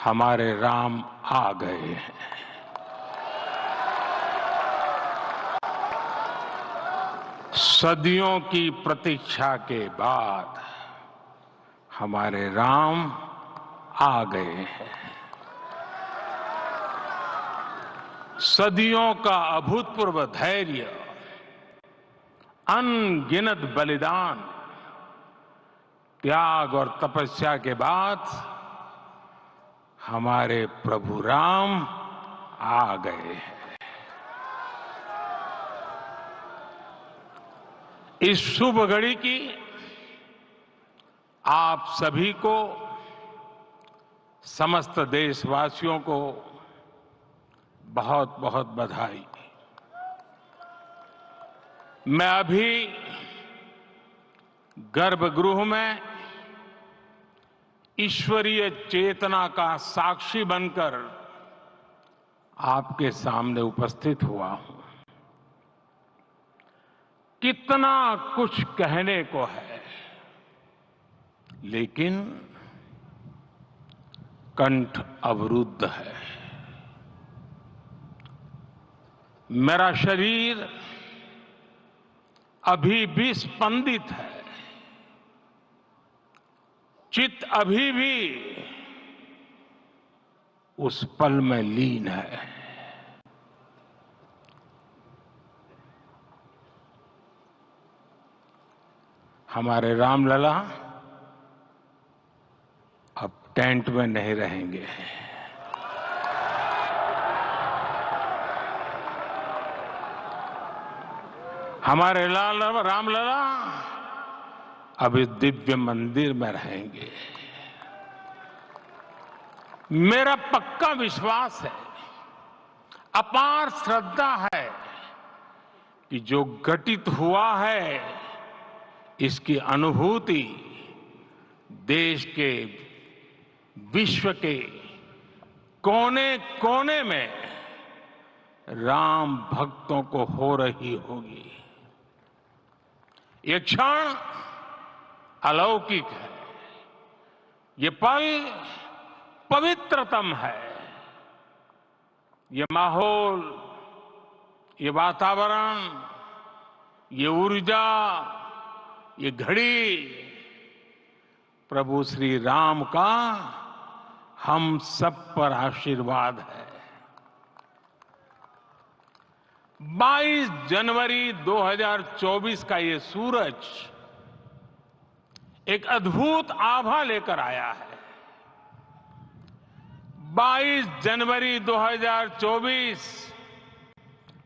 हमारे राम आ गए हैं। सदियों की प्रतीक्षा के बाद हमारे राम आ गए हैं। सदियों का अभूतपूर्व धैर्य, अनगिनत बलिदान, त्याग और तपस्या के बाद हमारे प्रभु राम आ गए हैं। इस शुभ घड़ी की आप सभी को, समस्त देशवासियों को बहुत बहुत बधाई। मैं अभी गर्भगृह में ईश्वरीय चेतना का साक्षी बनकर आपके सामने उपस्थित हुआ हूं। कितना कुछ कहने को है, लेकिन कंठ अवरुद्ध है। मेरा शरीर अभी भी स्पंदित है, चित्त अभी भी उस पल में लीन है। हमारे रामलला अब टेंट में नहीं रहेंगे। हमारे रामलला अब इस दिव्य मंदिर में रहेंगे। मेरा पक्का विश्वास है, अपार श्रद्धा है कि जो घटित हुआ है इसकी अनुभूति देश के, विश्व के कोने कोने में राम भक्तों को हो रही होगी। ये क्षण अलौकिक है, ये पल पवित्रतम है। ये माहौल, ये वातावरण, ये ऊर्जा, ये घड़ी प्रभु श्री राम का हम सब पर आशीर्वाद है। 22 जनवरी 2024 का ये सूरज एक अद्भुत आभा लेकर आया है। 22 जनवरी 2024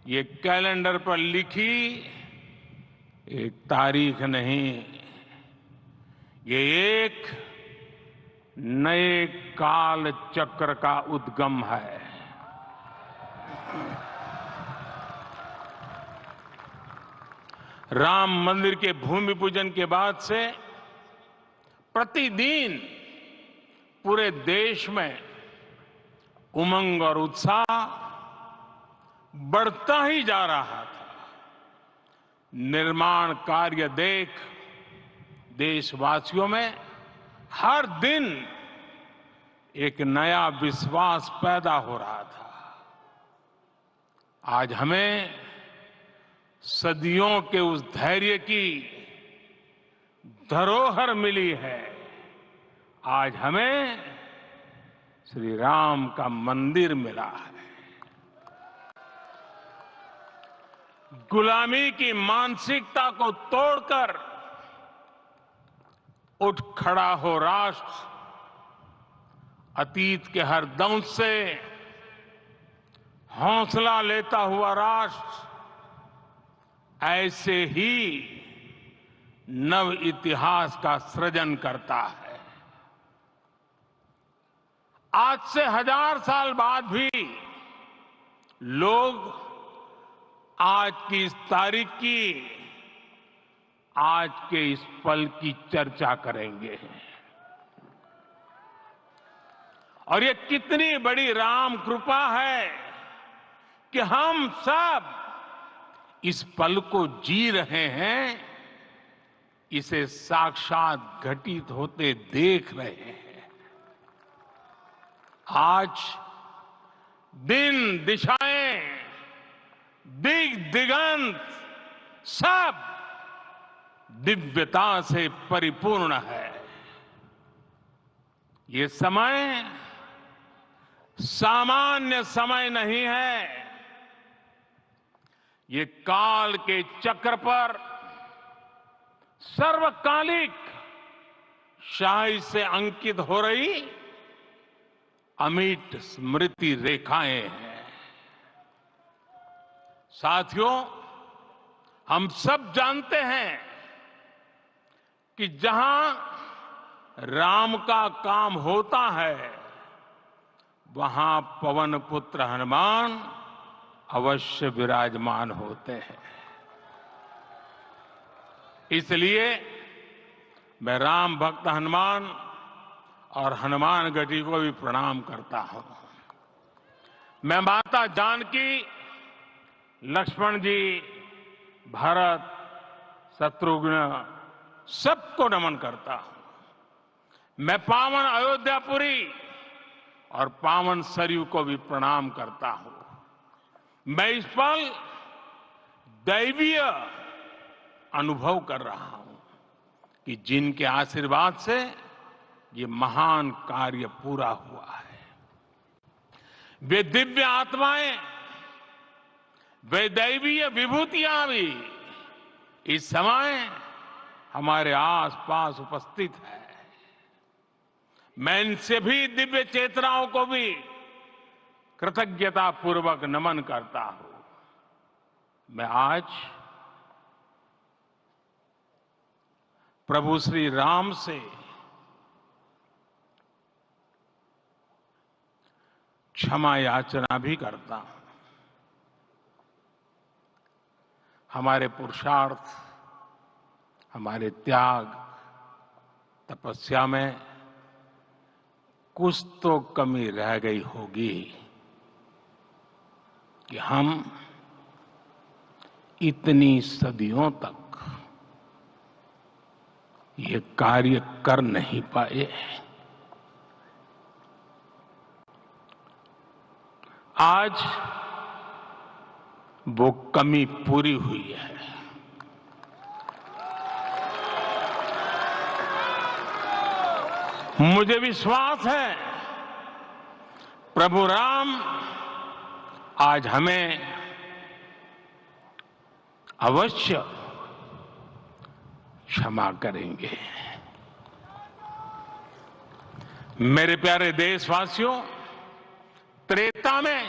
ये कैलेंडर पर लिखी एक तारीख नहीं, ये एक नए काल चक्र का उद्गम है। राम मंदिर के भूमि पूजन के बाद से प्रतिदिन पूरे देश में उमंग और उत्साह बढ़ता ही जा रहा था। निर्माण कार्य देख देशवासियों में हर दिन एक नया विश्वास पैदा हो रहा था। आज हमें सदियों के उस धैर्य की धरोहर मिली है। आज हमें श्री राम का मंदिर मिला है। गुलामी की मानसिकता को तोड़कर उठ खड़ा हो राष्ट्र। अतीत के हर दंश से हौसला लेता हुआ राष्ट्र ऐसे ही नव इतिहास का सृजन करता है। आज से 1000 साल बाद भी लोग आज की इस तारीख की, आज के इस पल की चर्चा करेंगे। और ये कितनी बड़ी राम कृपा है कि हम सब इस पल को जी रहे हैं, इसे साक्षात घटित होते देख रहे हैं। आज दिन दिशाएं, दिगंत सब दिव्यता से परिपूर्ण है। ये समय सामान्य समय नहीं है। ये काल के चक्र पर सर्वकालिक शाही से अंकित हो रही अमिट स्मृति रेखाएं हैं। साथियों, हम सब जानते हैं कि जहां राम का काम होता है, वहां पवन पुत्र हनुमान अवश्य विराजमान होते हैं। इसलिए मैं राम भक्त हनुमान और हनुमान गढ़ी को भी प्रणाम करता हूं। मैं माता जानकी, लक्ष्मण जी, भरत, शत्रुघ्न सबको नमन करता हूं। मैं पावन अयोध्यापुरी और पावन सरयू को भी प्रणाम करता हूं। मैं इस पल दैवीय अनुभव कर रहा हूं कि जिनके आशीर्वाद से ये महान कार्य पूरा हुआ है। वे दिव्य आत्माएं, वे दैवीय विभूतियां भी इस समय हमारे आसपास उपस्थित है। मैं इन सभी दिव्य चेतनाओं को भी कृतज्ञता पूर्वक नमन करता हूं। मैं आज प्रभु श्री राम से क्षमा याचना भी करता हूं। हमारे पुरुषार्थ, हमारे त्याग, तपस्या में कुछ तो कमी रह गई होगी कि हम इतनी सदियों तक ये कार्य कर नहीं पाए। आज वो कमी पूरी हुई है। मुझे विश्वास है प्रभु राम आज हमें अवश्य क्षमा करेंगे। मेरे प्यारे देशवासियों, त्रेता में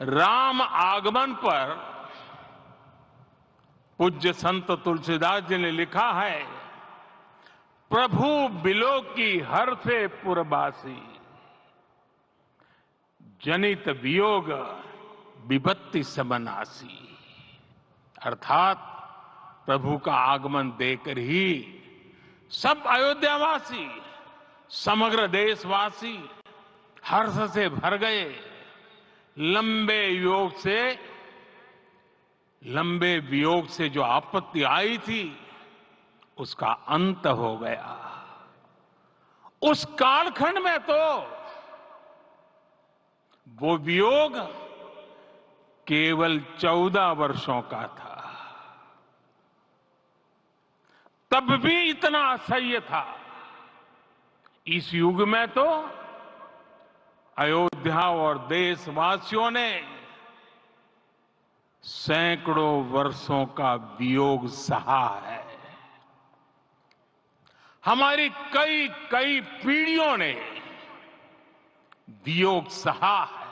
राम आगमन पर पूज्य संत तुलसीदास जी ने लिखा है, प्रभु बिलो की हर से पुरबासी, जनित वियोग विपत्ति समनासी। अर्थात प्रभु का आगमन देकर ही सब अयोध्यावासी, समग्र देशवासी हर्ष से भर गए। लंबे वियोग से जो आपत्ति आई थी, उसका अंत हो गया। उस कालखंड में तो वो वियोग केवल 14 वर्षों का था। तब भी इतना असह्य था। इस युग में तो अयोध्या और देशवासियों ने सैकड़ों वर्षों का वियोग सहा है। हमारी कई कई पीढ़ियों ने वियोग सहा है।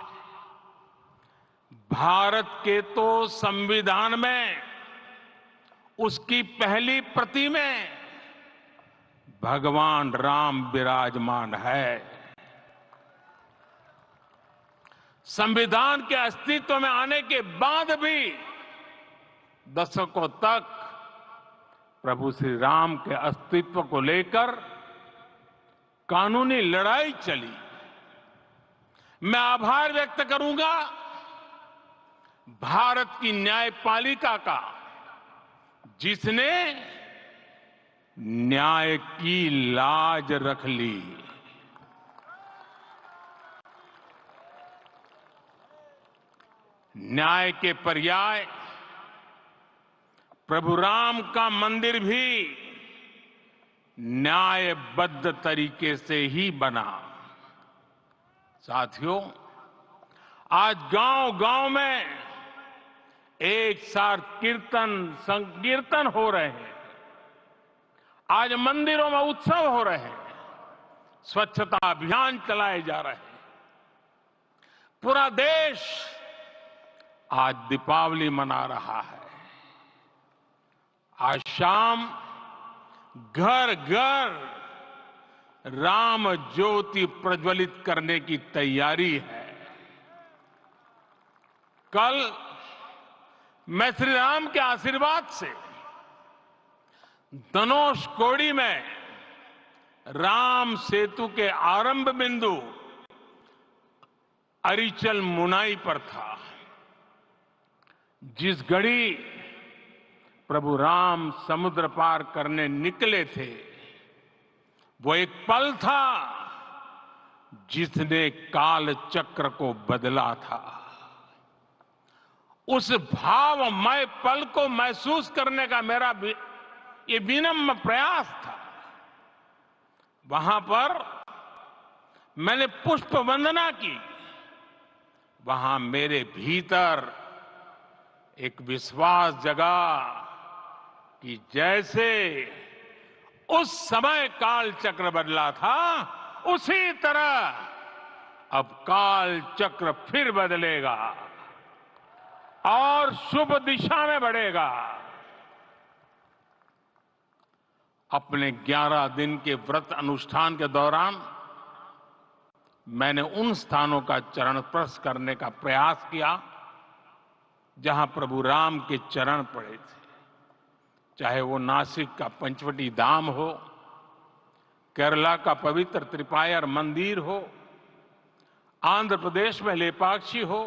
भारत के तो संविधान में उसकी पहली प्रति में भगवान राम विराजमान है। संविधान के अस्तित्व में आने के बाद भी दशकों तक प्रभु श्री राम के अस्तित्व को लेकर कानूनी लड़ाई चली। मैं आभार व्यक्त करूंगा भारत की न्यायपालिका का, जिसने न्याय की लाज रख ली। न्याय के पर्याय प्रभु राम का मंदिर भी न्यायबद्ध तरीके से ही बना। साथियों, आज गांव-गांव में एक साथ कीर्तन संकीर्तन हो रहे हैं। आज मंदिरों में उत्सव हो रहे हैं, स्वच्छता अभियान चलाए जा रहे हैं। पूरा देश आज दीपावली मना रहा है। आज शाम घर घर राम ज्योति प्रज्वलित करने की तैयारी है। कल मैं श्री राम के आशीर्वाद से धनुषकोडी में राम सेतु के आरंभ बिंदु अरिचल मुनाई पर था। जिस घड़ी प्रभु राम समुद्र पार करने निकले थे, वो एक पल था जिसने काल चक्र को बदला था। उस भावमय पल को महसूस करने का मेरा ये विनम्र प्रयास था। वहां पर मैंने पुष्प वंदना की। वहां मेरे भीतर एक विश्वास जगा कि जैसे उस समय काल चक्र बदला था, उसी तरह अब काल चक्र फिर बदलेगा और शुभ दिशा में बढ़ेगा। अपने 11 दिन के व्रत अनुष्ठान के दौरान मैंने उन स्थानों का चरण स्पर्श करने का प्रयास किया जहां प्रभु राम के चरण पड़े थे। चाहे वो नासिक का पंचवटी धाम हो, केरला का पवित्र त्रिपायर मंदिर हो, आंध्र प्रदेश में लेपाक्षी हो,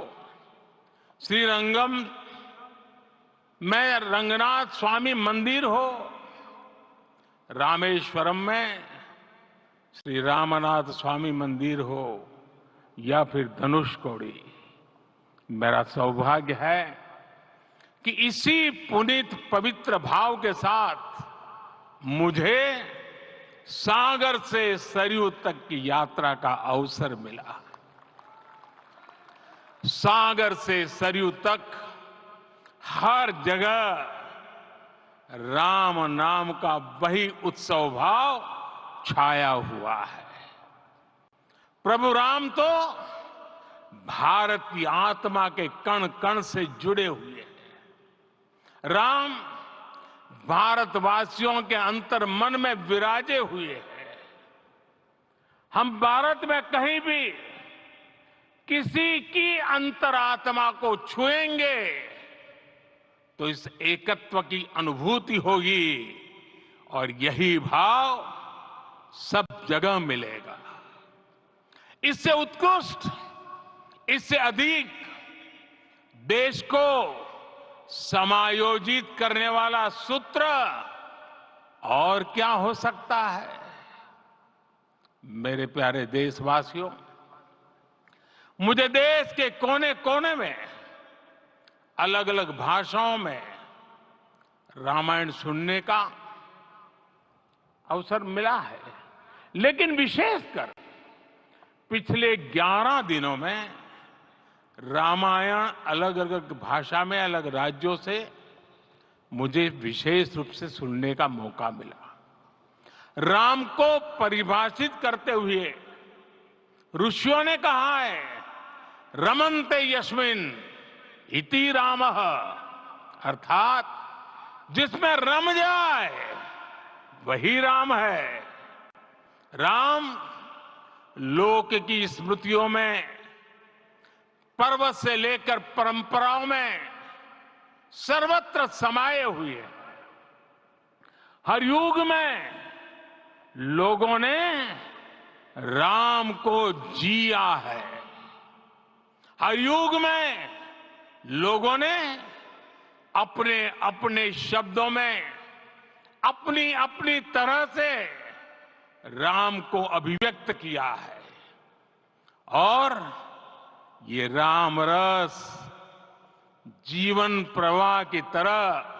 श्रीरंगम में रंगनाथ स्वामी मंदिर हो, रामेश्वरम में श्री रामनाथ स्वामी मंदिर हो, या फिर धनुषकोडी। मेरा सौभाग्य है कि इसी पुनीत पवित्र भाव के साथ मुझे सागर से सरयू तक की यात्रा का अवसर मिला। सागर से सरयू तक हर जगह राम नाम का वही उत्सव भाव छाया हुआ है। प्रभु राम तो भारत की आत्मा के कण कण से जुड़े हुए हैं। राम भारतवासियों के अंतर मन में विराजे हुए हैं। हम भारत में कहीं भी किसी की अंतरात्मा को छुएंगे तो इस एकत्व की अनुभूति होगी और यही भाव सब जगह मिलेगा। इससे उत्कृष्ट, इससे अधिक देश को समायोजित करने वाला सूत्र और क्या हो सकता है। मेरे प्यारे देशवासियों, मुझे देश के कोने कोने में अलग अलग भाषाओं में रामायण सुनने का अवसर मिला है, लेकिन विशेषकर पिछले 11 दिनों में रामायण अलग अलग भाषा में अलग राज्यों से मुझे विशेष रूप से सुनने का मौका मिला। राम को परिभाषित करते हुए ऋषियों ने कहा है, रमन्ते यस्मिन् इति रामः, अर्थात जिसमें रम जाए वही राम है। राम लोक की स्मृतियों में, पर्वत से लेकर परंपराओं में सर्वत्र समाये हुए हैं। हर युग में लोगों ने राम को जिया है। हर युग में लोगों ने अपने अपने शब्दों में अपनी अपनी तरह से राम को अभिव्यक्त किया है और ये राम रस जीवन प्रवाह की तरह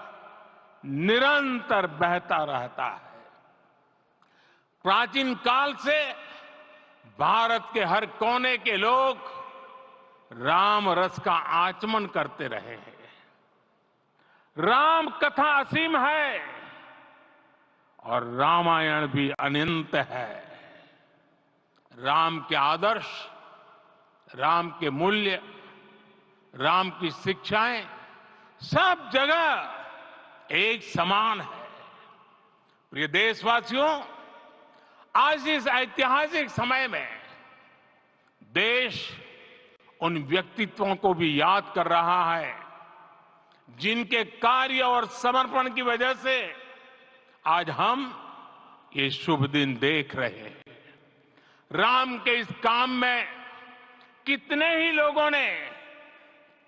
निरंतर बहता रहता है। प्राचीन काल से भारत के हर कोने के लोग राम रस का आचमन करते रहे हैं। राम कथा असीम है और रामायण भी अनंत है। राम के आदर्श, राम के मूल्य, राम की शिक्षाएं सब जगह एक समान है। प्रिय देशवासियों, आज इस ऐतिहासिक समय में देश उन व्यक्तित्वों को भी याद कर रहा है जिनके कार्य और समर्पण की वजह से आज हम ये शुभ दिन देख रहे हैं। राम के इस काम में कितने ही लोगों ने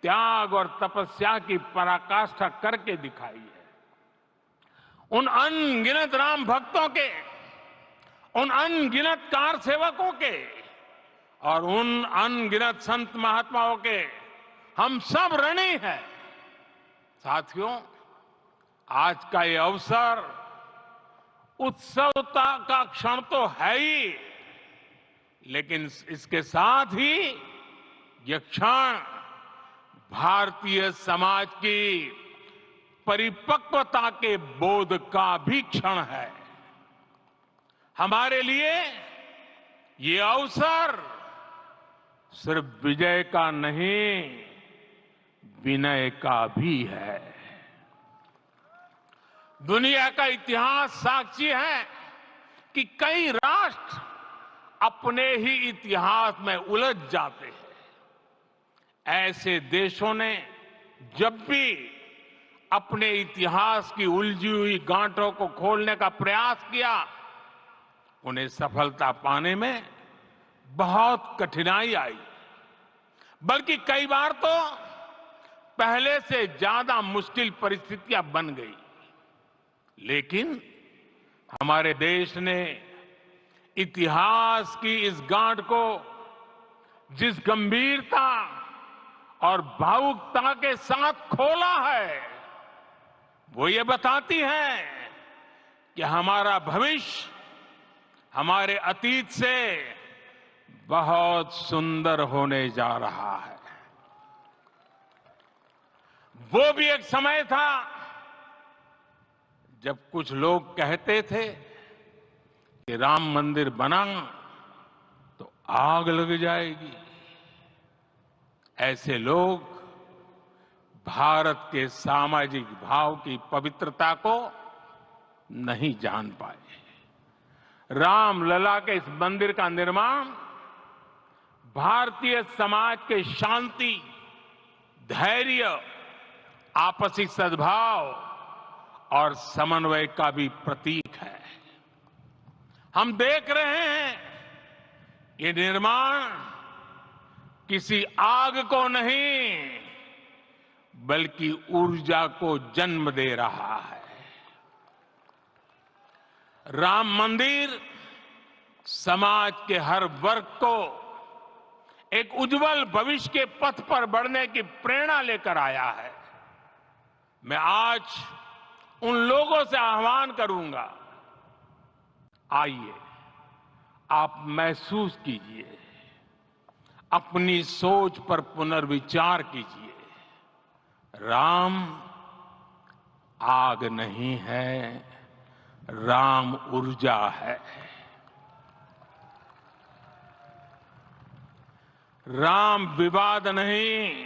त्याग और तपस्या की पराकाष्ठा करके दिखाई है। उन अनगिनत राम भक्तों के, उन अनगिनत कार सेवकों के और उन अनगिनत संत महात्माओं के हम सब ऋणी हैं। साथियों, आज का ये अवसर उत्सवता का क्षण तो है ही, लेकिन इसके साथ ही यह क्षण भारतीय समाज की परिपक्वता के बोध का भी क्षण है। हमारे लिए ये अवसर सिर्फ विजय का नहीं, विनय का भी है। दुनिया का इतिहास साक्षी है कि कई राष्ट्र अपने ही इतिहास में उलझ जाते हैं। ऐसे देशों ने जब भी अपने इतिहास की उलझी हुई गांठों को खोलने का प्रयास किया, उन्हें सफलता पाने में बहुत कठिनाई आई, बल्कि कई बार तो पहले से ज्यादा मुश्किल परिस्थितियां बन गई। लेकिन हमारे देश ने इतिहास की इस गांठ को जिस गंभीरता और भावुकता के साथ खोला है, वो ये बताती है कि हमारा भविष्य हमारे अतीत से बहुत सुंदर होने जा रहा है। वो भी एक समय था जब कुछ लोग कहते थे कि राम मंदिर बना तो आग लग जाएगी। ऐसे लोग भारत के सामाजिक भाव की पवित्रता को नहीं जान पाए। रामलला के इस मंदिर का निर्माण भारतीय समाज के शांति, धैर्य, आपसी सद्भाव और समन्वय का भी प्रतीक है। हम देख रहे हैं ये निर्माण किसी आग को नहीं, बल्कि ऊर्जा को जन्म दे रहा है। राम मंदिर समाज के हर वर्ग को एक उज्जवल भविष्य के पथ पर बढ़ने की प्रेरणा लेकर आया है। मैं आज उन लोगों से आह्वान करूंगा, आइए आप महसूस कीजिए, अपनी सोच पर पुनर्विचार कीजिए। राम आग नहीं है, राम ऊर्जा है। राम विवाद नहीं,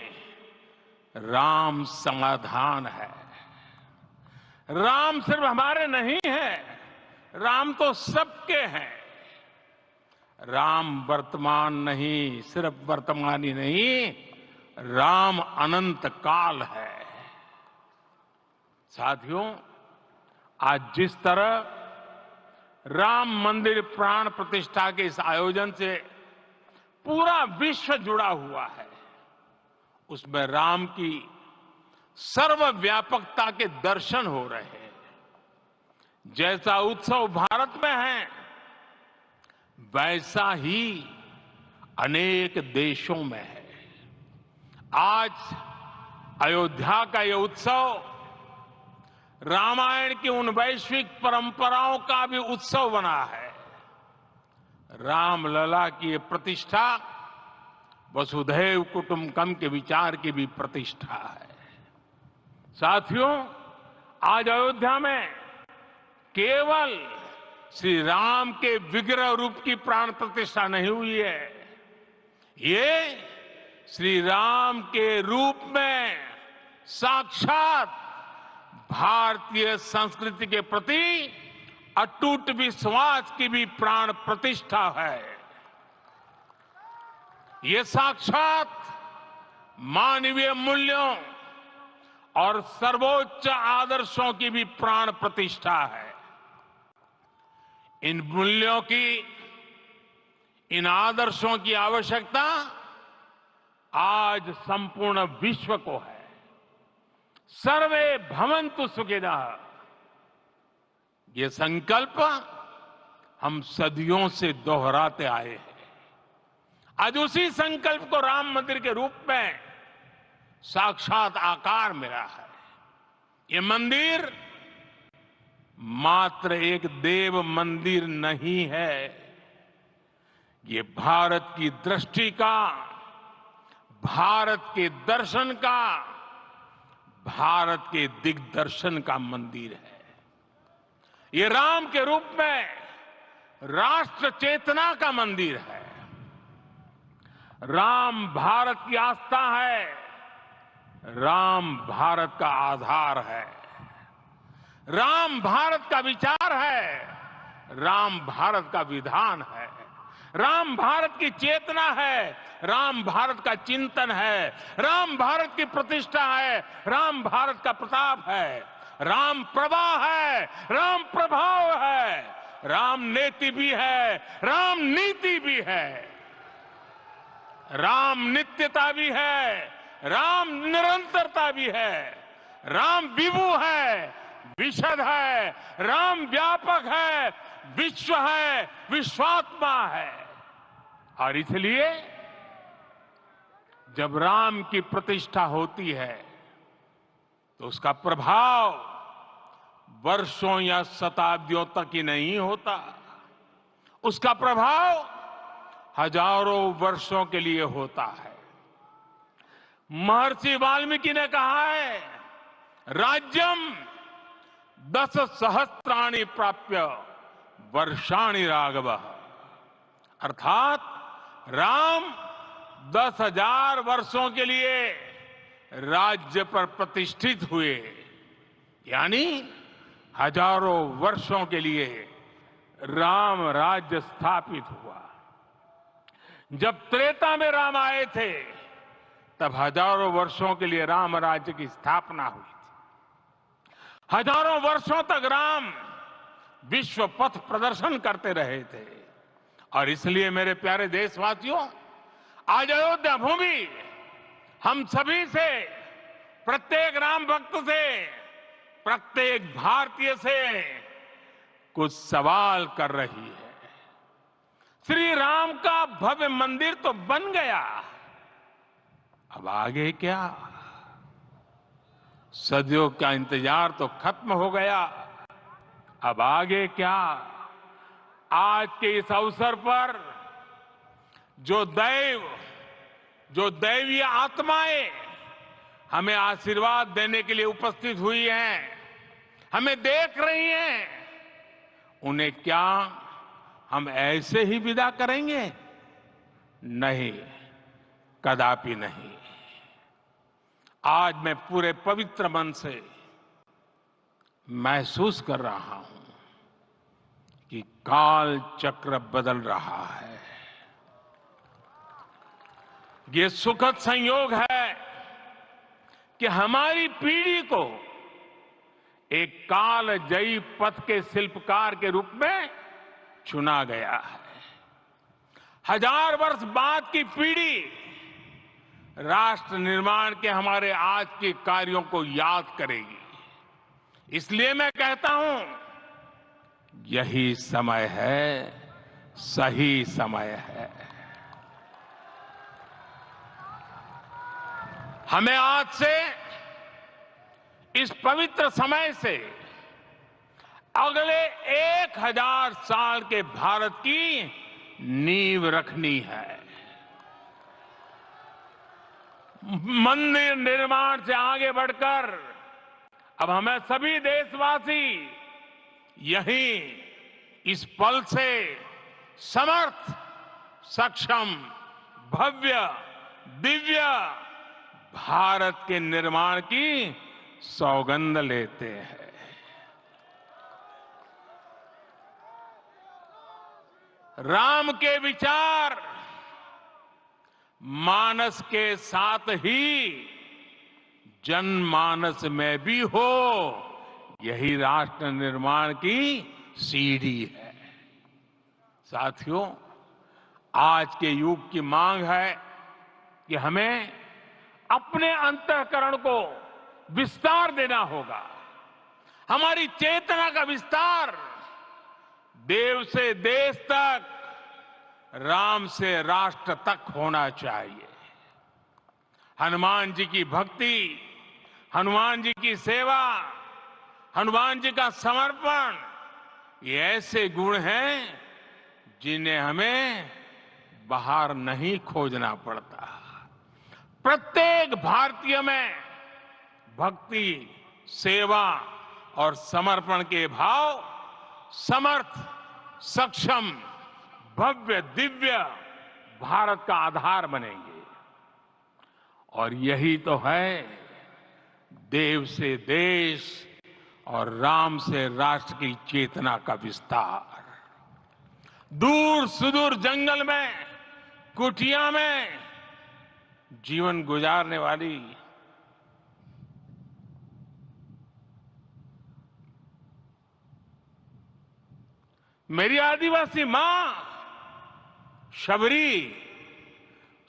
राम समाधान है। राम सिर्फ हमारे नहीं है, राम तो सबके हैं। राम वर्तमान नहीं, सिर्फ वर्तमान ही नहीं, राम अनंत काल है। साथियों, आज जिस तरह राम मंदिर प्राण प्रतिष्ठा के इस आयोजन से पूरा विश्व जुड़ा हुआ है, उसमें राम की सर्वव्यापकता के दर्शन हो रहे हैं। जैसा उत्सव भारत में है, वैसा ही अनेक देशों में है। आज अयोध्या का ये उत्सव रामायण की उन वैश्विक परंपराओं का भी उत्सव बना है। रामलला की ये प्रतिष्ठा वसुधैव कुटुंबकम के विचार की भी प्रतिष्ठा है। साथियों, आज अयोध्या में केवल श्री राम के विग्रह रूप की प्राण प्रतिष्ठा नहीं हुई है, ये श्री राम के रूप में साक्षात भारतीय संस्कृति के प्रति अटूट विश्वास की भी प्राण प्रतिष्ठा है। ये साक्षात मानवीय मूल्यों और सर्वोच्च आदर्शों की भी प्राण प्रतिष्ठा है। इन मूल्यों की, इन आदर्शों की आवश्यकता आज संपूर्ण विश्व को है। सर्वे भवन्तु सुखिनः, ये संकल्प हम सदियों से दोहराते आए हैं। आज उसी संकल्प को राम मंदिर के रूप में साक्षात आकार मिला है। ये मंदिर मात्र एक देव मंदिर नहीं है, ये भारत की दृष्टि का, भारत के दर्शन का, भारत के दिग्दर्शन का मंदिर है। ये राम के रूप में राष्ट्र चेतना का मंदिर है। राम भारत की आस्था है, राम भारत का आधार है, राम भारत का विचार है, राम भारत का विधान है, राम भारत की चेतना है, राम भारत का चिंतन है, राम भारत की प्रतिष्ठा है, राम भारत का प्रताप है, राम प्रवाह है, राम प्रभाव है, राम नेति भी है, राम नीति भी है, राम नित्यता भी है, राम निरंतरता भी है, राम विभु है, विशद है, राम व्यापक है, विश्व है, विश्वात्मा है। और इसलिए जब राम की प्रतिष्ठा होती है तो उसका प्रभाव वर्षों या शताब्दियों तक ही नहीं होता, उसका प्रभाव हजारों वर्षों के लिए होता है। महर्षि वाल्मीकि ने कहा है, राज्यम 10 सहस्त्राणि प्राप्य वर्षाणि राघव, अर्थात राम 10,000 वर्षों के लिए राज्य पर प्रतिष्ठित हुए, यानी हजारों वर्षों के लिए राम राज्य स्थापित हुआ। जब त्रेता में राम आए थे तब हजारों वर्षों के लिए राम राज्य की स्थापना हुई थी। हजारों वर्षों तक राम विश्व पथ प्रदर्शन करते रहे थे। और इसलिए मेरे प्यारे देशवासियों, आज अयोध्या भूमि हम सभी से, प्रत्येक राम भक्त से, प्रत्येक भारतीय से कुछ सवाल कर रही है। श्री राम का भव्य मंदिर तो बन गया, अब आगे क्या? सदियों का इंतजार तो खत्म हो गया, अब आगे क्या? आज के इस अवसर पर जो दैवीय आत्माएं हमें आशीर्वाद देने के लिए उपस्थित हुई हैं, हमें देख रही हैं, उन्हें क्या हम ऐसे ही विदा करेंगे? नहीं, कदापि नहीं। आज मैं पूरे पवित्र मन से महसूस कर रहा हूं कि काल चक्र बदल रहा है। ये सुखद संयोग है कि हमारी पीढ़ी को एक कालजयी पथ के शिल्पकार के रूप में चुना गया है। 1000 वर्ष बाद की पीढ़ी राष्ट्र निर्माण के हमारे आज के कार्यों को याद करेगी। इसलिए मैं कहता हूं, यही समय है, सही समय है। हमें आज से इस पवित्र समय से अगले 1000 साल के भारत की नींव रखनी है। मंदिर निर्माण से आगे बढ़कर अब हमें सभी देशवासी यही इस पल से समर्थ, सक्षम, भव्य, दिव्य भारत के निर्माण की सौगंध लेते हैं। राम के विचार मानस के साथ ही जनमानस में भी हो, यही राष्ट्र निर्माण की सीढ़ी है। साथियों, आज के युग की मांग है कि हमें अपने अंतःकरण को विस्तार देना होगा। हमारी चेतना का विस्तार देव से देश तक, राम से राष्ट्र तक होना चाहिए। हनुमान जी की भक्ति, हनुमान जी की सेवा, हनुमान जी का समर्पण, ये ऐसे गुण हैं जिन्हें हमें बाहर नहीं खोजना पड़ता। प्रत्येक भारतीय में भक्ति, सेवा और समर्पण के भाव समर्थ, सक्षम, भव्य, दिव्य भारत का आधार बनेंगे। और यही तो है देव से देश और राम से राष्ट्र की चेतना का विस्तार। दूर सुदूर जंगल में, कुटिया में जीवन गुजारने वाली मेरी आदिवासी मां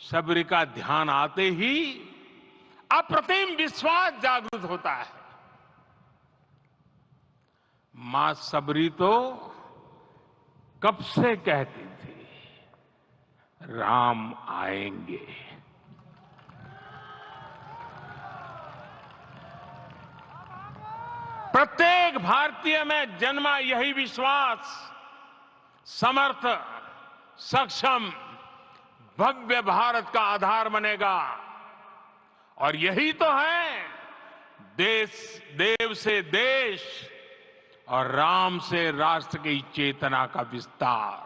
शबरी का ध्यान आते ही अप्रतिम विश्वास जागृत होता है। मां शबरी तो कब से कहती थी, राम आएंगे। प्रत्येक भारतीय में जन्मा यही विश्वास समर्थ, सक्षम, भव्य भारत का आधार बनेगा। और यही तो है देव से देश और राम से राष्ट्र की चेतना का विस्तार।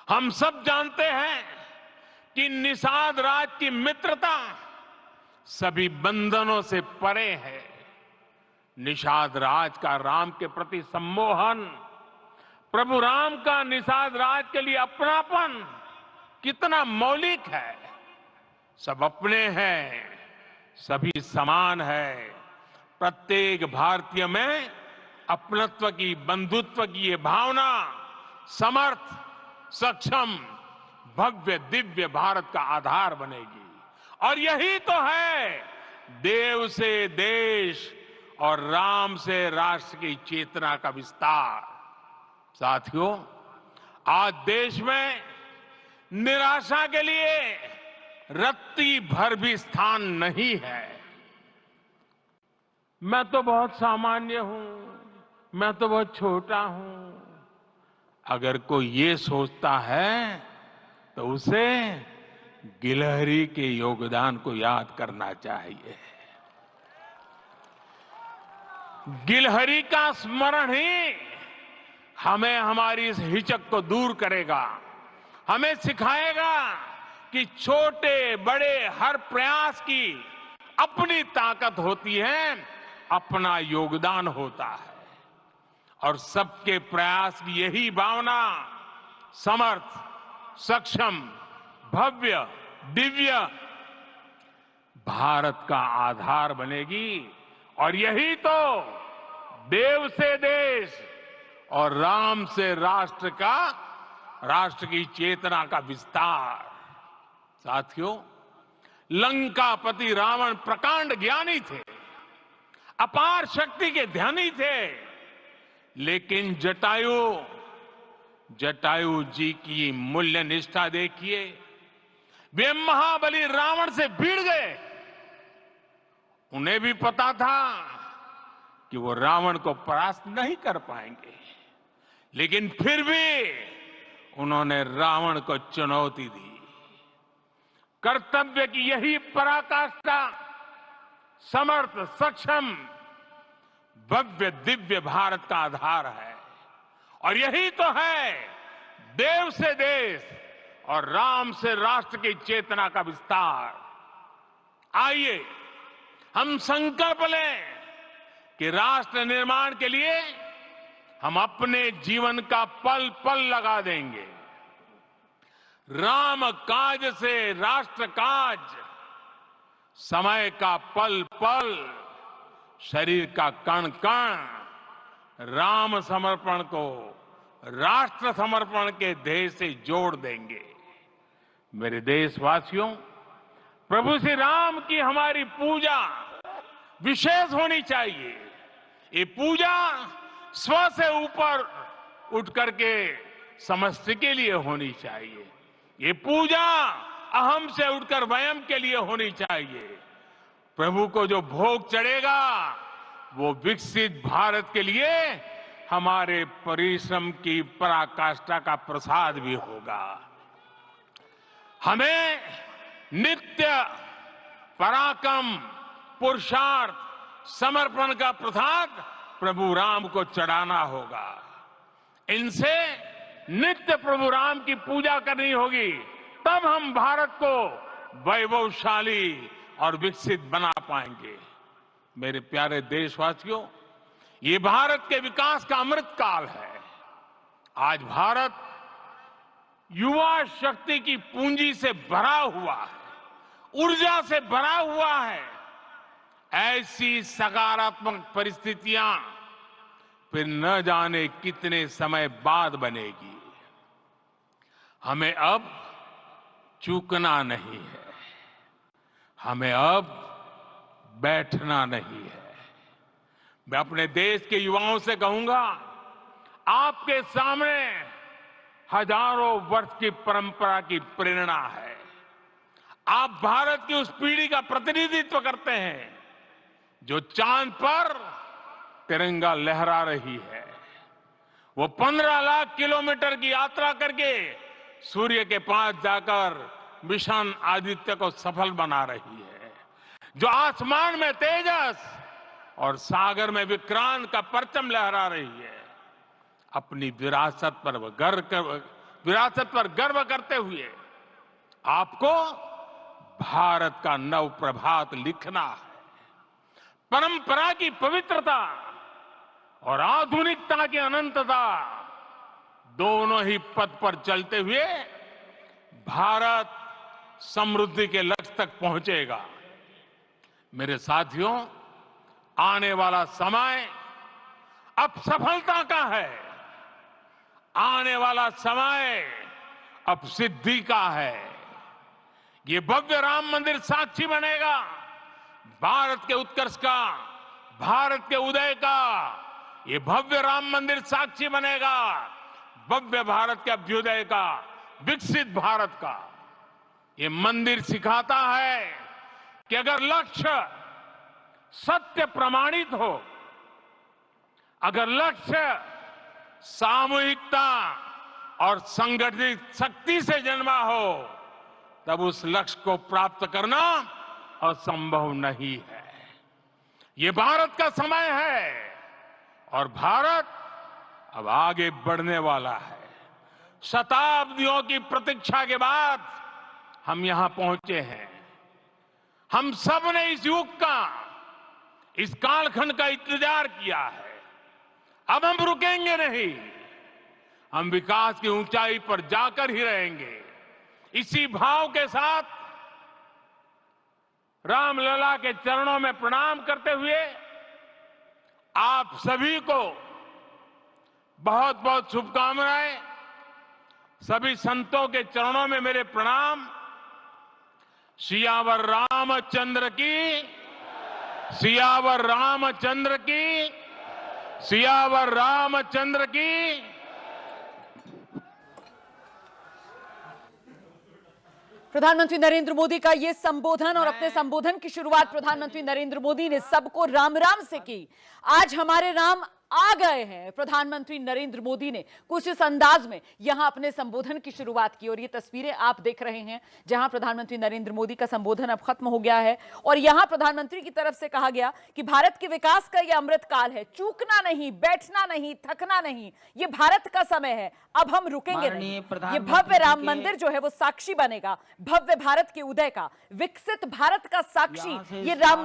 हम सब जानते हैं कि निषाद राज की मित्रता सभी बंधनों से परे है। निषाद राज का राम के प्रति सम्मोहन, प्रभु राम का निषाद राज के लिए अपनापन कितना मौलिक है। सब अपने हैं, सभी समान है। प्रत्येक भारतीय में अपनत्व की, बंधुत्व की ये भावना समर्थ, सक्षम, भव्य, दिव्य भारत का आधार बनेगी। और यही तो है देव से देश और राम से राष्ट्र की चेतना का विस्तार। साथियों, आज देश में निराशा के लिए रत्ती भर भी स्थान नहीं है। मैं तो बहुत सामान्य हूं, मैं तो बहुत छोटा हूं। अगर कोई ये सोचता है तो उसे गिलहरी के योगदान को याद करना चाहिए। गिलहरी का स्मरण ही हमें हमारी इस हिचक को दूर करेगा, हमें सिखाएगा कि छोटे बड़े हर प्रयास की अपनी ताकत होती है, अपना योगदान होता है। और सबके प्रयास की यही भावना समर्थ, सक्षम, भव्य, दिव्य भारत का आधार बनेगी। और यही तो देव से देश और राम से राष्ट्र की चेतना का विस्तार। साथियों, लंकापति रावण प्रकांड ज्ञानी थे, अपार शक्ति के धनी थे, लेकिन जटायु जी की मूल्य निष्ठा देखिए। वे महाबली रावण से भिड़ गए। उन्हें भी पता था कि वो रावण को परास्त नहीं कर पाएंगे, लेकिन फिर भी उन्होंने रावण को चुनौती दी। कर्तव्य की यही पराकाष्ठा समर्थ, सक्षम, भव्य, दिव्य भारत का आधार है। और यही तो है देव से देश और राम से राष्ट्र की चेतना का विस्तार। आइए हम संकल्प लें कि राष्ट्र निर्माण के लिए हम अपने जीवन का पल पल लगा देंगे। राम काज से राष्ट्र काज, समय का पल पल, शरीर का कण कण राम समर्पण को राष्ट्र समर्पण के ध्येय से जोड़ देंगे। मेरे देशवासियों, प्रभु श्री राम की हमारी पूजा विशेष होनी चाहिए। ये पूजा स्व से ऊपर उठ करके समष्टि के लिए होनी चाहिए। ये पूजा अहम से उठकर वयम के लिए होनी चाहिए। प्रभु को जो भोग चढ़ेगा वो विकसित भारत के लिए हमारे परिश्रम की पराकाष्ठा का प्रसाद भी होगा। हमें नित्य पराक्रम, पुरुषार्थ, समर्पण का प्रसाद प्रभु राम को चढ़ाना होगा। इनसे नित्य प्रभु राम की पूजा करनी होगी, तब हम भारत को वैभवशाली और विकसित बना पाएंगे। मेरे प्यारे देशवासियों, ये भारत के विकास का अमृत काल है। आज भारत युवा शक्ति की पूंजी से भरा हुआ है, ऊर्जा से भरा हुआ है। ऐसी सकारात्मक परिस्थितियां फिर न जाने कितने समय बाद बनेगी। हमें अब चूकना नहीं है, हमें अब बैठना नहीं है। मैं अपने देश के युवाओं से कहूंगा, आपके सामने हजारों वर्ष की परंपरा की प्रेरणा है। आप भारत की उस पीढ़ी का प्रतिनिधित्व करते हैं जो चांद पर तिरंगा लहरा रही है। वो 15 लाख किलोमीटर की यात्रा करके सूर्य के पास जाकर मिशन आदित्य को सफल बना रही है। जो आसमान में तेजस और सागर में विक्रांत का परचम लहरा रही है। अपनी विरासत पर गर्व करते हुए आपको भारत का नव प्रभात लिखना है। परंपरा की पवित्रता और आधुनिकता की अनंतता दोनों ही पथ पर चलते हुए भारत समृद्धि के लक्ष्य तक पहुंचेगा। मेरे साथियों, आने वाला समय अब सफलता का है। आने वाला समय अब सिद्धि का है। ये भव्य राम मंदिर साक्षी बनेगा भारत के उत्कर्ष का, भारत के उदय का। ये भव्य राम मंदिर साक्षी बनेगा भव्य भारत के अभ्युदय का, विकसित भारत का। ये मंदिर सिखाता है कि अगर लक्ष्य सत्य प्रमाणित हो, अगर लक्ष्य सामूहिकता और संगठित शक्ति से जन्मा हो, तब उस लक्ष्य को प्राप्त करना असंभव नहीं है। ये भारत का समय है और भारत अब आगे बढ़ने वाला है। शताब्दियों की प्रतीक्षा के बाद हम यहां पहुंचे हैं। हम सब ने इस युग का, इस कालखंड का इंतजार किया है। अब हम रुकेंगे नहीं, हम विकास की ऊंचाई पर जाकर ही रहेंगे। इसी भाव के साथ रामलला के चरणों में प्रणाम करते हुए आप सभी को बहुत बहुत शुभकामनाएं। सभी संतों के चरणों में मेरे प्रणाम। सियावर रामचंद्र की, सियावर रामचंद्र की, सियावर रामचंद्र की। प्रधानमंत्री नरेंद्र मोदी का ये संबोधन और अपने संबोधन की शुरुआत प्रधानमंत्री नरेंद्र मोदी ने सबको राम राम से की। आज हमारे राम आ गए हैं। प्रधानमंत्री नरेंद्र मोदी ने कुछ इस अंदाज में यहां अपने संबोधन की शुरुआत की और ये तस्वीरें आप देख रहे हैं जहां प्रधानमंत्री नरेंद्र मोदी का संबोधन अब खत्म हो गया है और यहां प्रधानमंत्री की तरफ से कहा गया कि भारत के विकास का यह अमृत काल है, चूकना नहीं, बैठना नहीं, थकना नहीं, ये भारत का समय है, अब हम रुकेंगे नहीं। ये भव्य राम मंदिर जो है वो साक्षी बनेगा भव्य भारत के उदय का, विकसित भारत का साक्षी ये राम